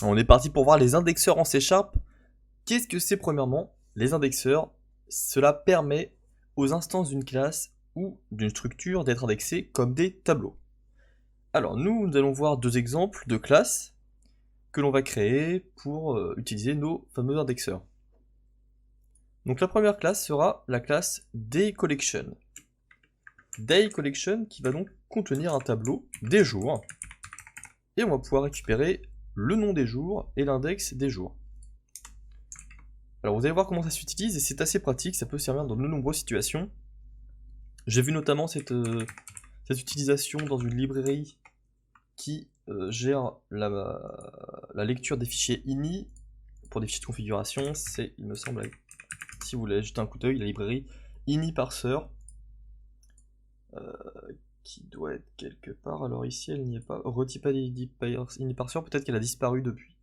On est parti pour voir les indexeurs en C#. Qu'est-ce que c'est premièrement? Les indexeurs, cela permet aux instances d'une classe ou d'une structure d'être indexées comme des tableaux. Alors nous allons voir deux exemples de classes que l'on va créer pour utiliser nos fameux indexeurs. Donc la première classe sera la classe DayCollection. DayCollection qui va donc contenir un tableau des jours. Et on va pouvoir récupérer le nom des jours et l'index des jours. Alors vous allez voir comment ça s'utilise et c'est assez pratique, ça peut servir dans de nombreuses situations. J'ai vu notamment cette utilisation dans une librairie qui gère la lecture des fichiers ini pour des fichiers de configuration. C'est, il me semble, si vous voulez jeter un coup d'œil, la librairie ini-parser qui doit être quelque part. Alors ici elle n'y est pas. Retype ini-parser, peut-être qu'elle a disparu depuis.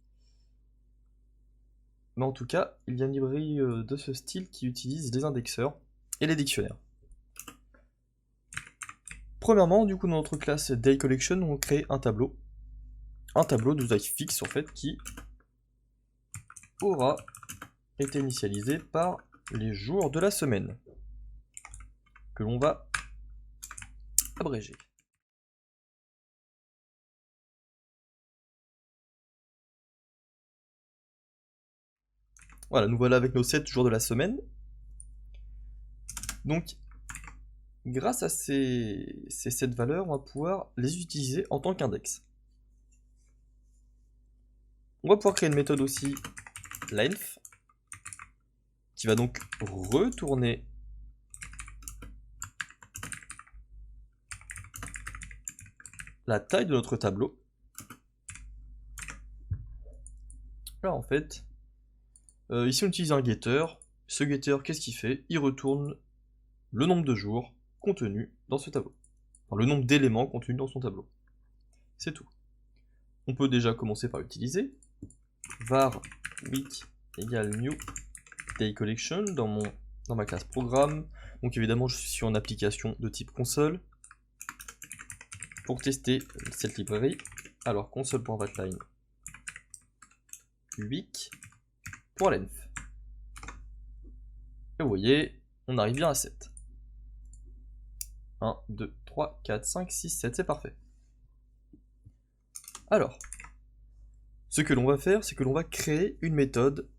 Mais en tout cas, il y a une librairie de ce style qui utilise les indexeurs et les dictionnaires. Premièrement, du coup, dans notre classe DayCollection, on crée un tableau de taille fixe en fait, qui aura été initialisé par les jours de la semaine, que l'on va abréger. Voilà, nous voilà avec nos 7 jours de la semaine. Donc, grâce à ces 7 valeurs, on va pouvoir les utiliser en tant qu'index. On va pouvoir créer une méthode aussi, length, qui va donc retourner la taille de notre tableau. Là, en fait, ici on utilise un getter. Ce getter, qu'est-ce qu'il fait? Il retourne le nombre de jours contenu dans ce tableau. Enfin, le nombre d'éléments contenus dans son tableau. C'est tout. On peut déjà commencer par l'utiliser. Var week égale new DayCollection dans ma classe programme. Donc évidemment, je suis sur une application de type console. Pour tester cette librairie, alors console.writeline week pour length. Et vous voyez, on arrive bien à 7. 1, 2, 3, 4, 5, 6, 7, c'est parfait. Alors, ce que l'on va faire, c'est que l'on va créer une méthode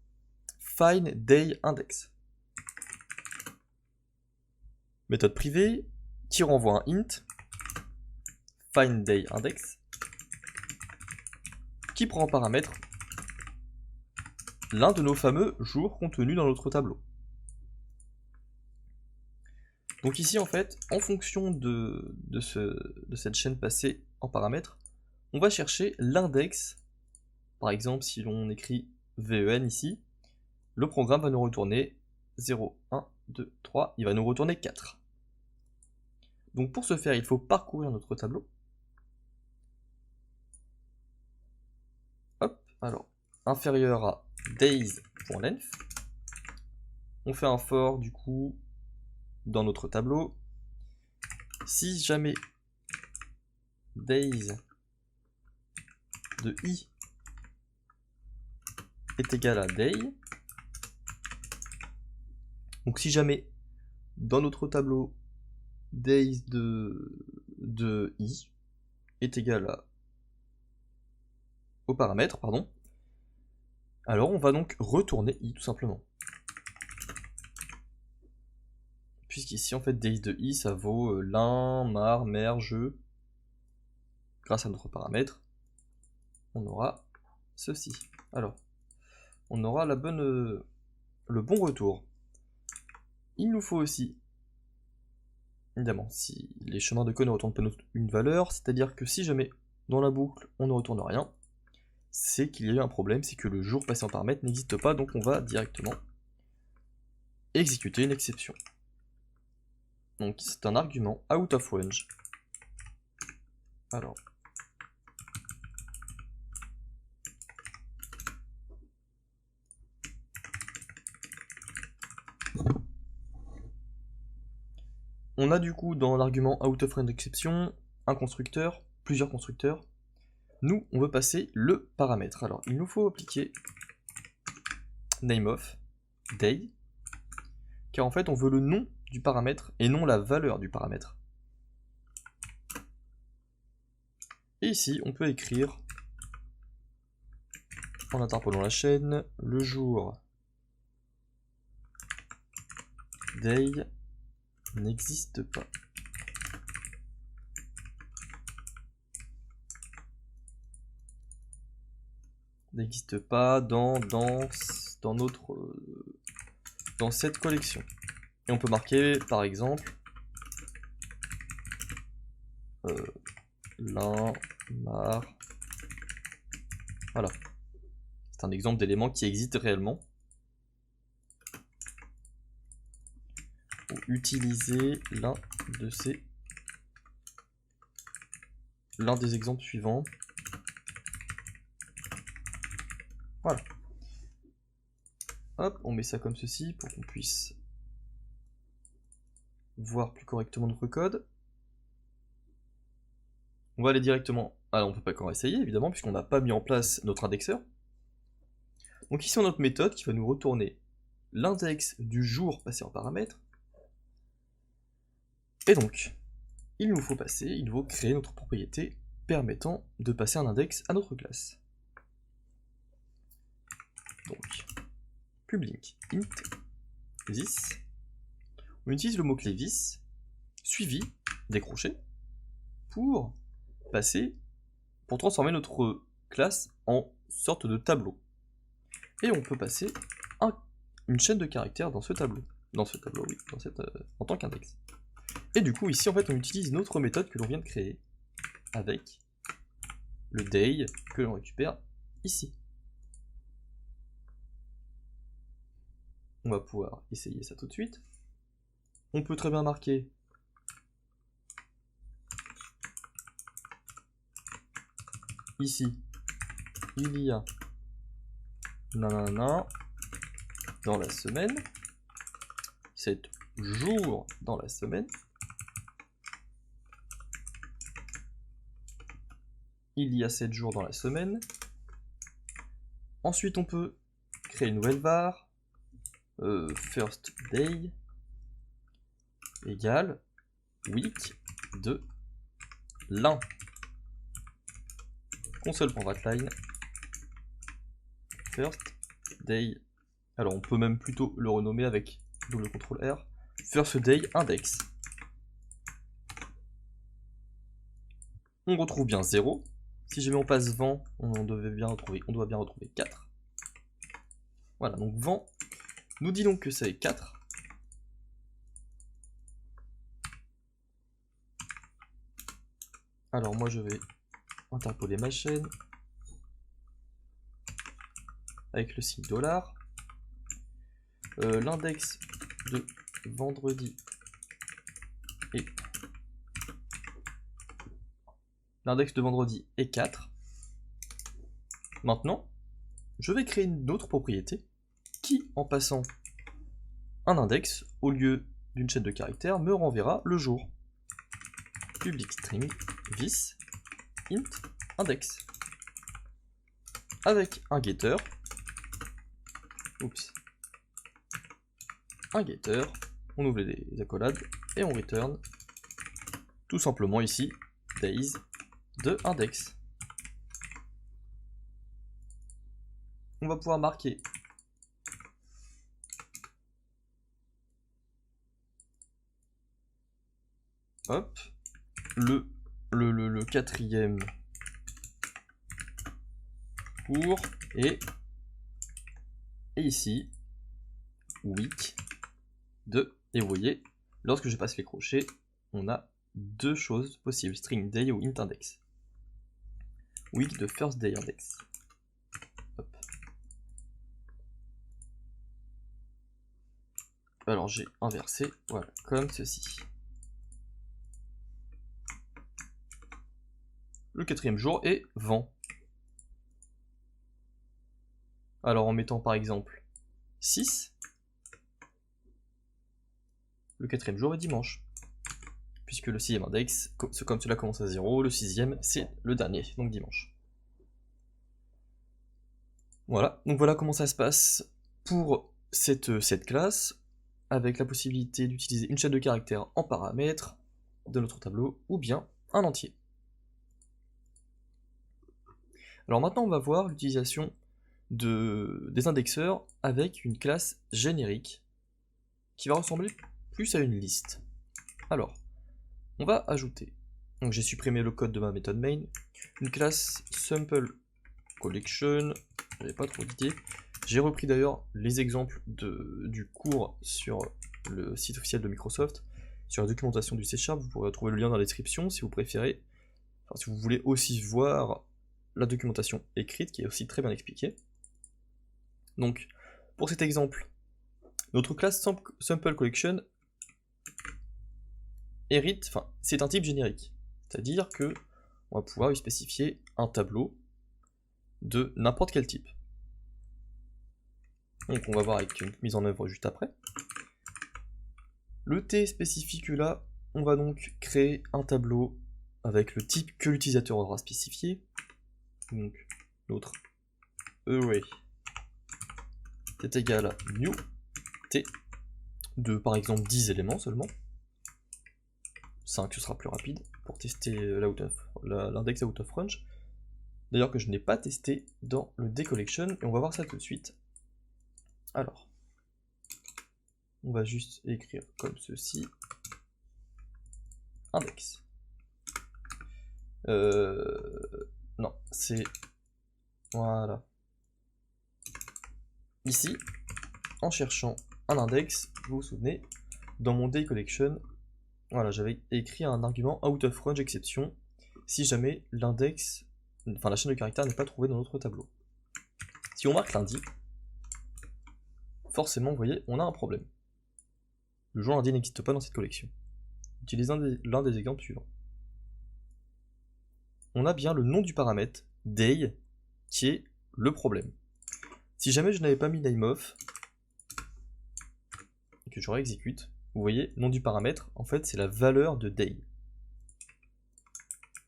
findDayIndex. Méthode privée qui renvoie un int findDayIndex qui prend en paramètre l'un de nos fameux jours contenus dans notre tableau. Donc ici, en fait, en fonction de cette chaîne passée en paramètres, on va chercher l'index. Par exemple, si l'on écrit VEN ici, le programme va nous retourner 0, 1, 2, 3, il va nous retourner 4. Donc pour ce faire, il faut parcourir notre tableau. Hop, alors, inférieur à days.length. On fait un for, du coup, dans notre tableau. Si jamais days de i est égal à day, donc si jamais dans notre tableau days de i est égal au paramètre, pardon, alors on va donc retourner i tout simplement. Puisqu'ici en fait days de i ça vaut l'un, mar, mer, je. Grâce à notre paramètre, on aura ceci. Alors, on aura le bon retour. Il nous faut aussi, évidemment, si les chemins de code ne retournent pas une valeur, c'est-à-dire que si jamais dans la boucle on ne retourne rien, c'est qu'il y a eu un problème, c'est que le jour passé en paramètre n'existe pas, donc on va directement exécuter une exception. Donc c'est un argument out of range. Alors, on a du coup dans l'argument out of range exception un constructeur, plusieurs constructeurs. nous, on veut passer le paramètre. Alors, il nous faut appliquer name of day, car en fait, on veut le nom du paramètre et non la valeur du paramètre. Et ici, on peut écrire, en interpolant la chaîne, le jour day n'existe pas. N'existe pas dans cette collection. Et on peut marquer par exemple l'un, mar. Voilà. C'est un exemple d'élément qui existe réellement. Ou utiliser l'un des exemples suivants. Voilà. Hop, on met ça comme ceci pour qu'on puisse voir plus correctement notre code. On va aller directement... Alors on peut pas encore essayer évidemment puisqu'on n'a pas mis en place notre indexeur. Donc ici on a notre méthode qui va nous retourner l'index du jour passé en paramètre. Et donc, il nous faut créer notre propriété permettant de passer un index à notre classe. Donc, public int this. On utilise le mot-clé this, suivi des crochets, pour transformer notre classe en sorte de tableau. Et on peut passer une chaîne de caractères dans ce tableau. En tant qu'index. Et du coup, ici, en fait, on utilise notre méthode que l'on vient de créer avec le day que l'on récupère ici. On va pouvoir essayer ça tout de suite. On peut très bien marquer ici, il y a nanana dans la semaine, 7 jours dans la semaine, il y a 7 jours dans la semaine. Ensuite, on peut créer une nouvelle var, first day égale week de l'un. Console.writeline first day. Alors on peut même plutôt le renommer avec double CTRL R. First day index. On retrouve bien 0. Si jamais on passe vent, on doit bien retrouver 4. Voilà, donc vent nous dit donc que c'est 4. Alors moi je vais interpoler ma chaîne avec le signe $. L'index de vendredi est est 4. Maintenant, je vais créer une autre propriété qui, en passant un index au lieu d'une chaîne de caractères, me renverra le jour. Public string this int index avec un getter. Un getter, on ouvre les accolades et on return tout simplement ici days de index. On va pouvoir marquer hop le quatrième cours et ici week de, et vous voyez, lorsque je passe les crochets, on a deux choses possibles, string day ou int index. Week de first day index. Hop. Alors j'ai inversé, voilà, comme ceci. Le quatrième jour est vent. Alors en mettant par exemple 6, le quatrième jour est dimanche. Puisque le sixième index, comme cela commence à 0, le sixième c'est le dernier, donc dimanche. Voilà, donc voilà comment ça se passe pour cette classe, avec la possibilité d'utiliser une chaîne de caractères en paramètres de notre tableau, ou bien un entier. Alors maintenant on va voir l'utilisation des indexeurs avec une classe générique qui va ressembler plus à une liste. Alors, on va ajouter, donc j'ai supprimé le code de ma méthode main, une classe sample collection, j'avais pas trop d'idées. J'ai repris d'ailleurs les exemples du cours sur le site officiel de Microsoft, sur la documentation du C#, vous pourrez trouver le lien dans la description si vous préférez, enfin si vous voulez aussi voir la documentation écrite qui est aussi très bien expliquée. Donc, pour cet exemple, notre classe sample collection hérite, enfin, c'est un type générique. C'est-à-dire que on va pouvoir lui spécifier un tableau de n'importe quel type. Donc on va voir avec une mise en œuvre juste après. Le T spécifie que là, on va donc créer un tableau avec le type que l'utilisateur aura spécifié. Donc notre array est égal à new t de par exemple 10 éléments seulement. 5 ce sera plus rapide pour tester l'index out of range. D'ailleurs que je n'ai pas testé dans le dcollection et on va voir ça tout de suite. Alors, on va juste écrire comme ceci. Index. Non, c'est... Voilà. Ici, en cherchant un index, vous vous souvenez, dans mon dcollection, voilà, j'avais écrit un argument out of range exception si jamais l'index, enfin la chaîne de caractères n'est pas trouvée dans notre tableau. Si on marque lundi, forcément, vous voyez, on a un problème. Le jour lundi n'existe pas dans cette collection. Utilisez l'un des exemples suivants. On a bien le nom du paramètre, day, qui est le problème. Si jamais je n'avais pas mis nameOf, et que je réexécute, vous voyez, nom du paramètre, en fait, c'est la valeur de day.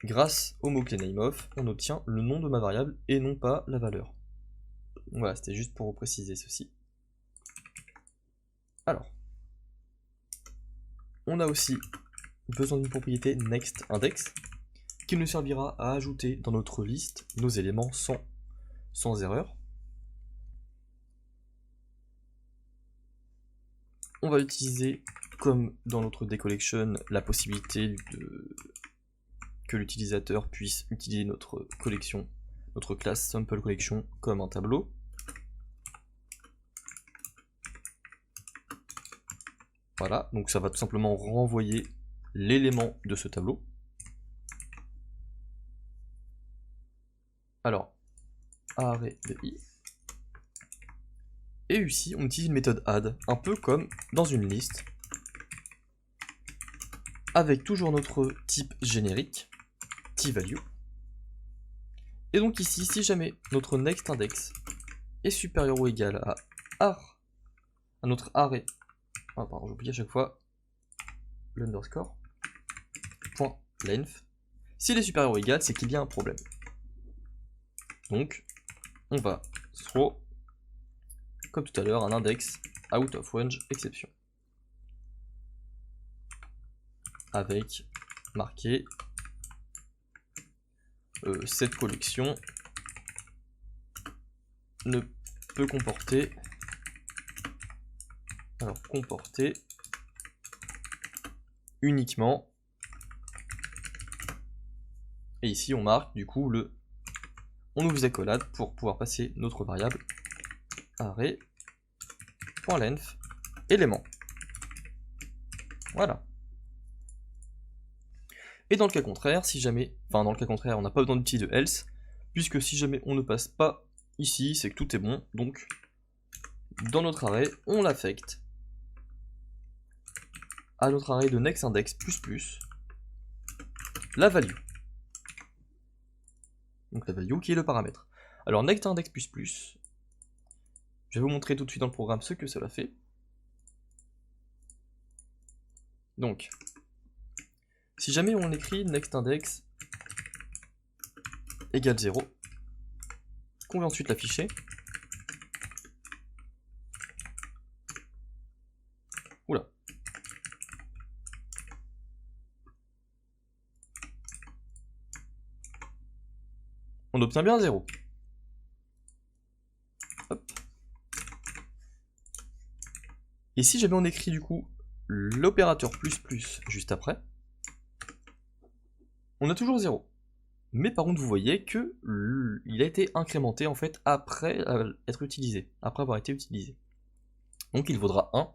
Grâce au mot-clé nameOf, on obtient le nom de ma variable et non pas la valeur. Voilà, c'était juste pour vous préciser ceci. Alors, on a aussi besoin d'une propriété nextIndex qui nous servira à ajouter dans notre liste nos éléments sans erreur. On va utiliser, comme dans notre dcollection, la possibilité que l'utilisateur puisse utiliser notre collection, notre classe sample collection comme un tableau. Voilà, donc ça va tout simplement renvoyer l'élément de ce tableau. Alors, array de i. Et ici, on utilise une méthode add, un peu comme dans une liste, avec toujours notre type générique, tValue. Et donc ici, si jamais notre nextIndex est supérieur ou égal à notre array, ah pardon, j'oublie à chaque fois l'underscore, point length, s'il est supérieur ou égal, c'est qu'il y a un problème. Donc, on va throw, comme tout à l'heure, un index out of range exception. Avec marqué cette collection ne peut comporter, uniquement, et ici on marque du coup on ouvre les accolades pour pouvoir passer notre variable array.length élément. Voilà. Et dans le cas contraire, si jamais, enfin dans le cas contraire, on n'a pas besoin d'outil de else, puisque si jamais on ne passe pas ici, c'est que tout est bon, donc dans notre array, on l'affecte à notre array de nextIndex++, la value. Donc la value qui est le paramètre. Alors nextIndex++, je vais vous montrer tout de suite dans le programme ce que cela fait. Donc, si jamais on écrit nextIndex égale 0, qu'on va ensuite l'afficher, on obtient bien 0. Hop. Et si jamais on écrit du coup l'opérateur plus plus juste après, on a toujours 0. Mais par contre vous voyez que il a été incrémenté en fait après être utilisé, après avoir été utilisé. Donc il vaudra 1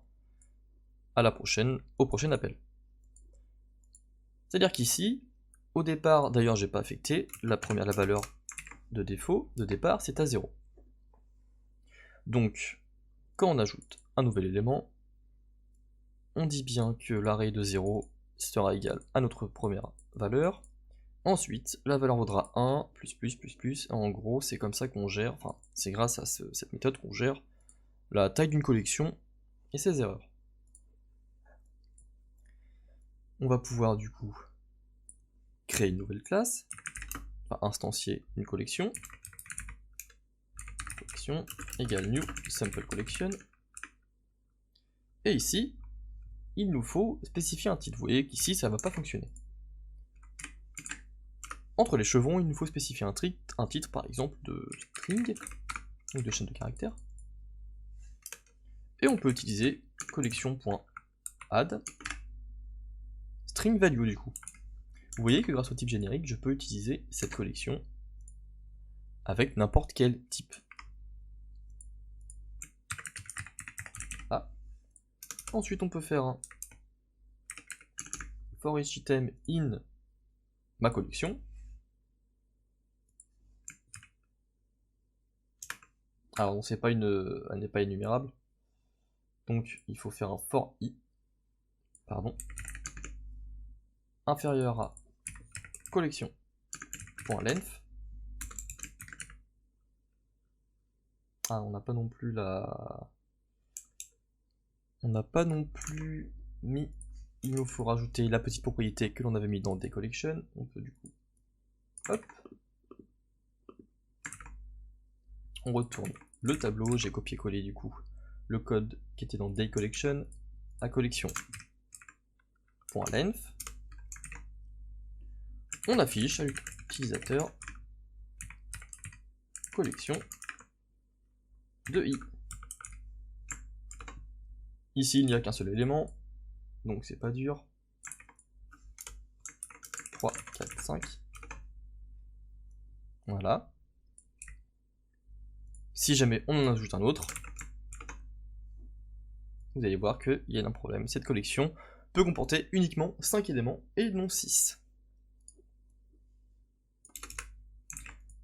à la prochaine, au prochain appel. C'est-à-dire qu'ici, au départ, d'ailleurs j'ai pas affecté, la valeur de défaut, de départ, c'est à 0. Donc, quand on ajoute un nouvel élément, on dit bien que l'arrêt de 0 sera égal à notre première valeur. Ensuite, la valeur vaudra 1, plus. En gros, c'est comme ça qu'on gère, enfin, c'est grâce à cette méthode qu'on gère la taille d'une collection et ses erreurs. On va pouvoir du coup créer une nouvelle classe, enfin instancier une collection égale new sample collection. Et ici, il nous faut spécifier un titre. Vous voyez qu'ici, ça ne va pas fonctionner. Entre les chevrons, il nous faut spécifier un titre par exemple de string, ou de chaîne de caractères. Et on peut utiliser collection.add string value du coup. Vous voyez que grâce au type générique, je peux utiliser cette collection avec n'importe quel type. Ah. Ensuite, on peut faire un for each item in ma collection. Alors, elle n'est pas énumérable. Donc, il faut faire un for i, inférieur à collection.length. Ah, on n'a pas non plus mis. Il nous faut rajouter la petite propriété que l'on avait mis dans dayCollection. On peut du coup. Hop. On retourne le tableau. J'ai copié-collé du coup le code qui était dans dayCollection à collection.length. On affiche à l'utilisateur collection de i. Ici, il n'y a qu'un seul élément, donc c'est pas dur. 3, 4, 5. Voilà. Si jamais on en ajoute un autre, vous allez voir qu'il y a un problème. Cette collection peut comporter uniquement 5 éléments et non 6.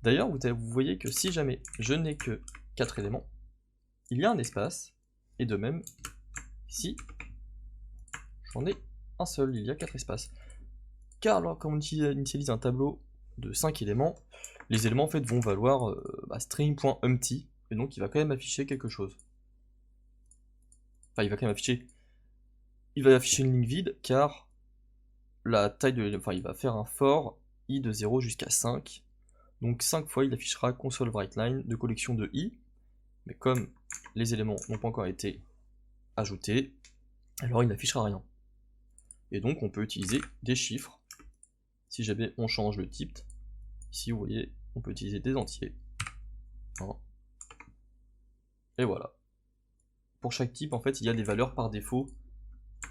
D'ailleurs, vous voyez que si jamais je n'ai que 4 éléments, il y a un espace, et de même, ici, j'en ai un seul, il y a 4 espaces. Car alors, quand on initialise un tableau de 5 éléments, les éléments en fait vont valoir string.empty, et donc il va quand même afficher quelque chose. Enfin, il va quand même afficher. Il va afficher une ligne vide, car la taille de l'élément. Enfin, il va faire un for i de 0 jusqu'à 5. Donc 5 fois il affichera console writeLine de collection de i, mais comme les éléments n'ont pas encore été ajoutés, alors il n'affichera rien. Et donc on peut utiliser des chiffres, si jamais on change le type. Ici vous voyez, on peut utiliser des entiers. Et voilà. Pour chaque type, en fait, il y a des valeurs par défaut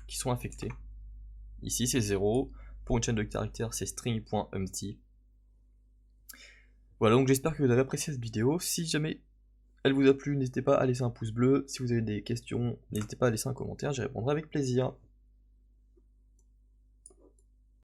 qui sont affectées. Ici c'est 0, pour une chaîne de caractères c'est string.empty. Voilà, donc j'espère que vous avez apprécié cette vidéo. Si jamais elle vous a plu, n'hésitez pas à laisser un pouce bleu. Si vous avez des questions, n'hésitez pas à laisser un commentaire, j'y répondrai avec plaisir.